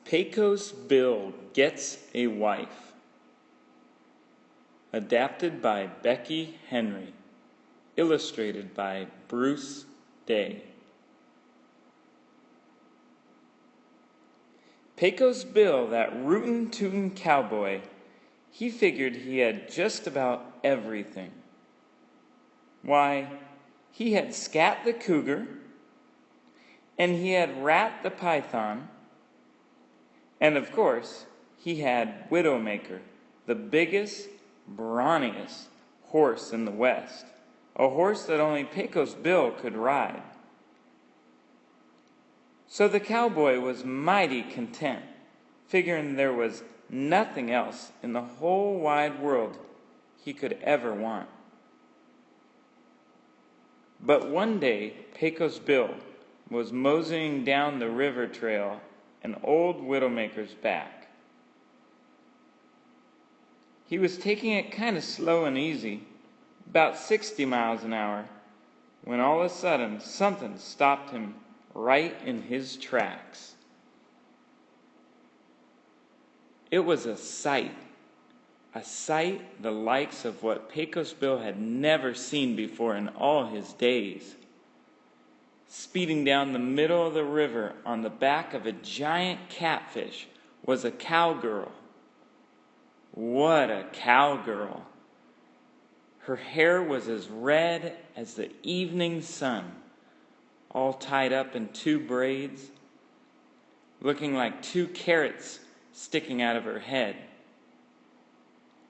Pecos Bill Gets a Wife. Adapted by Becky Henry. Illustrated by Bruce Day. Pecos Bill, that rootin'-tootin' cowboy, he figured he had just about everything. Why, he had Scat the cougar, and he had Rat the python, and of course, he had Widowmaker, the biggest, brawniest horse in the West, a horse that only Pecos Bill could ride. So the cowboy was mighty content, figuring there was nothing else in the whole wide world he could ever want. But one day, Pecos Bill was moseying down the river trail and old Widowmaker's back. He was taking it kind of slow and easy, about 60 miles an hour, when all of a sudden something stopped him right in his tracks. It was a sight the likes of what Pecos Bill had never seen before in all his days. Speeding down the middle of the river on the back of a giant catfish was a cowgirl. What a cowgirl! Her hair was as red as the evening sun, all tied up in 2 braids, looking like 2 carrots sticking out of her head.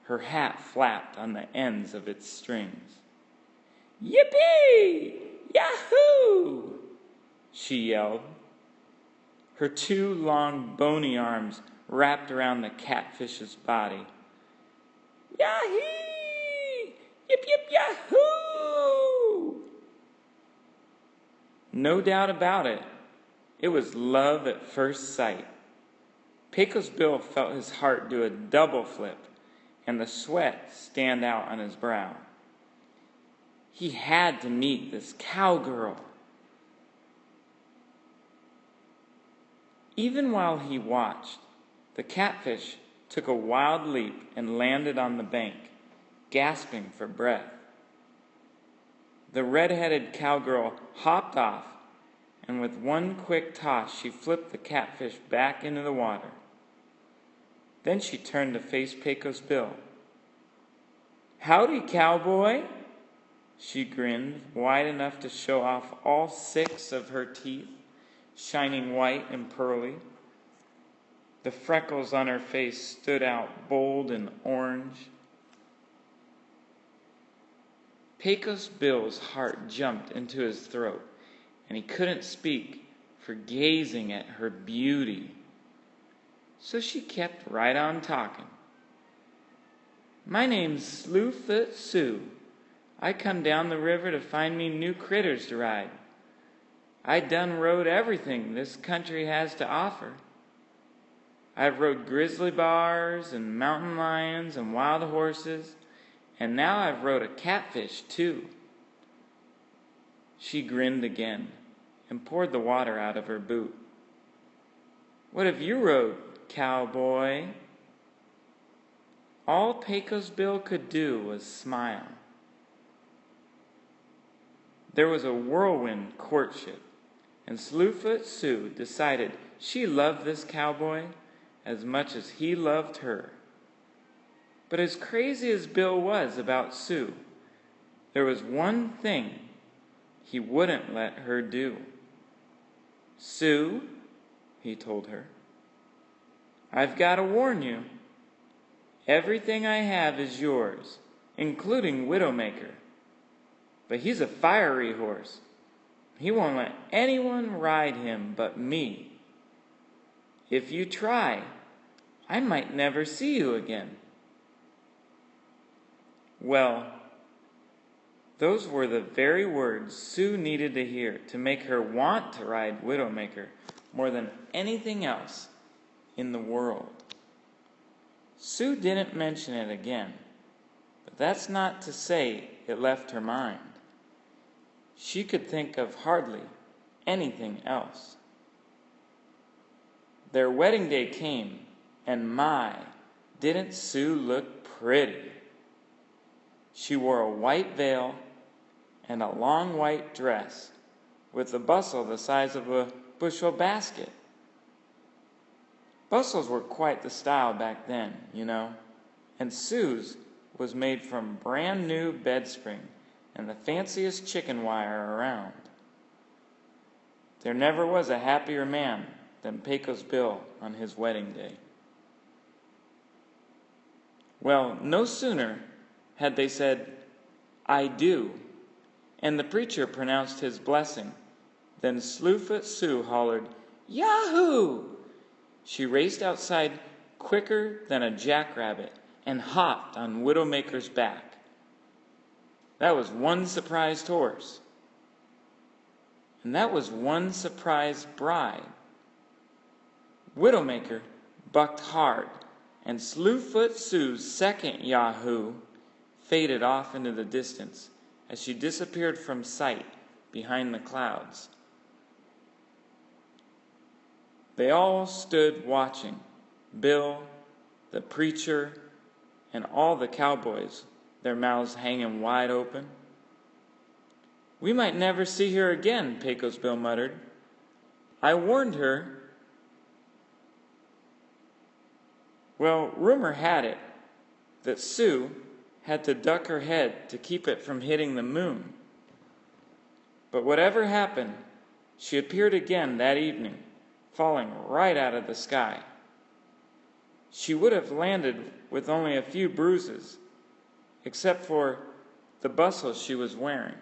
Her hat flapped on the ends of its strings. "Yippee! Yahoo!" she yelled. Her 2 long, bony arms wrapped around the catfish's body. "Yahee! Yip, yip, yahoo!" No doubt about it, it was love at first sight. Pecos Bill felt his heart do a double flip and the sweat stand out on his brow. He had to meet this cowgirl. Even while he watched, the catfish took a wild leap and landed on the bank, gasping for breath. The red-headed cowgirl hopped off, and with one quick toss, she flipped the catfish back into the water. Then she turned to face Pecos Bill. "Howdy, cowboy!" She grinned, wide enough to show off all 6 of her teeth, shining white and pearly. The freckles on her face stood out bold and orange. Pecos Bill's heart jumped into his throat, and he couldn't speak for gazing at her beauty. So she kept right on talking. "My name's Slue-Foot Sue. I come down the river to find me new critters to ride. I done rode everything this country has to offer. I've rode grizzly bars and mountain lions and wild horses, and now I've rode a catfish too." She grinned again and poured the water out of her boot. "What have you rode, cowboy?" All Pecos Bill could do was smile. There was a whirlwind courtship, and Slue-Foot Sue decided she loved this cowboy as much as he loved her. But as crazy as Bill was about Sue, there was one thing he wouldn't let her do. "Sue," he told her, "I've got to warn you. Everything I have is yours, including Widowmaker. But he's a fiery horse. He won't let anyone ride him but me. If you try, I might never see you again." Well, those were the very words Sue needed to hear to make her want to ride Widowmaker more than anything else in the world. Sue didn't mention it again, but that's not to say it left her mind. She could think of hardly anything else. Their wedding day came, and my, didn't Sue look pretty. She wore a white veil and a long white dress with a bustle the size of a bushel basket. Bustles were quite the style back then, you know, and Sue's was made from brand new bedspring and the fanciest chicken wire around. There never was a happier man than Pecos Bill on his wedding day. Well, no sooner had they said, "I do," and the preacher pronounced his blessing, than Slue-Foot Sue hollered, "Yahoo!" She raced outside quicker than a jackrabbit and hopped on Widowmaker's back. That was one surprised horse. And that was one surprised bride. Widowmaker bucked hard, and Slue-Foot Sue's second Yahoo faded off into the distance as she disappeared from sight behind the clouds. They all stood watching, Bill, the preacher, and all the cowboys, their mouths hanging wide open. "We might never see her again," Pecos Bill muttered. "I warned her." Well, rumor had it that Sue had to duck her head to keep it from hitting the moon. But whatever happened, she appeared again that evening, falling right out of the sky. She would have landed with only a few bruises, except for the bustle she was wearing.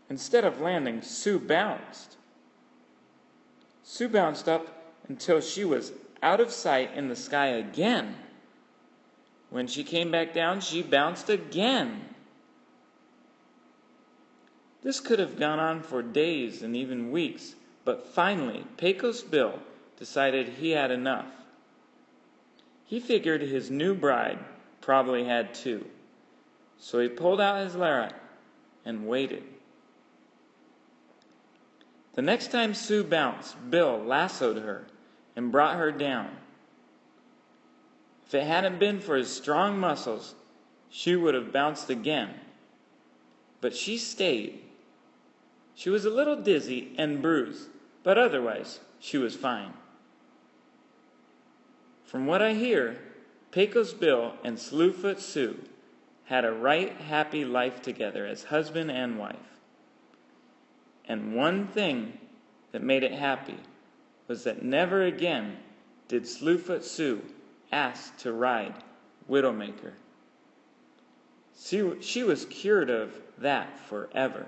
Instead of landing, Sue bounced. Sue bounced up until she was out of sight in the sky again. When she came back down, she bounced again. This could have gone on for days and even weeks, but finally, Pecos Bill decided he had enough. He figured his new bride probably had too, so he pulled out his lariat and waited. The next time Sue bounced, Bill lassoed her and brought her down. If it hadn't been for his strong muscles, she would have bounced again. But she stayed. She was a little dizzy and bruised, but otherwise she was fine. From what I hear, Pecos Bill and Slue-Foot Sue had a right happy life together as husband and wife. And one thing that made it happy was that never again did Slue-Foot Sue ask to ride Widowmaker. She was cured of that forever.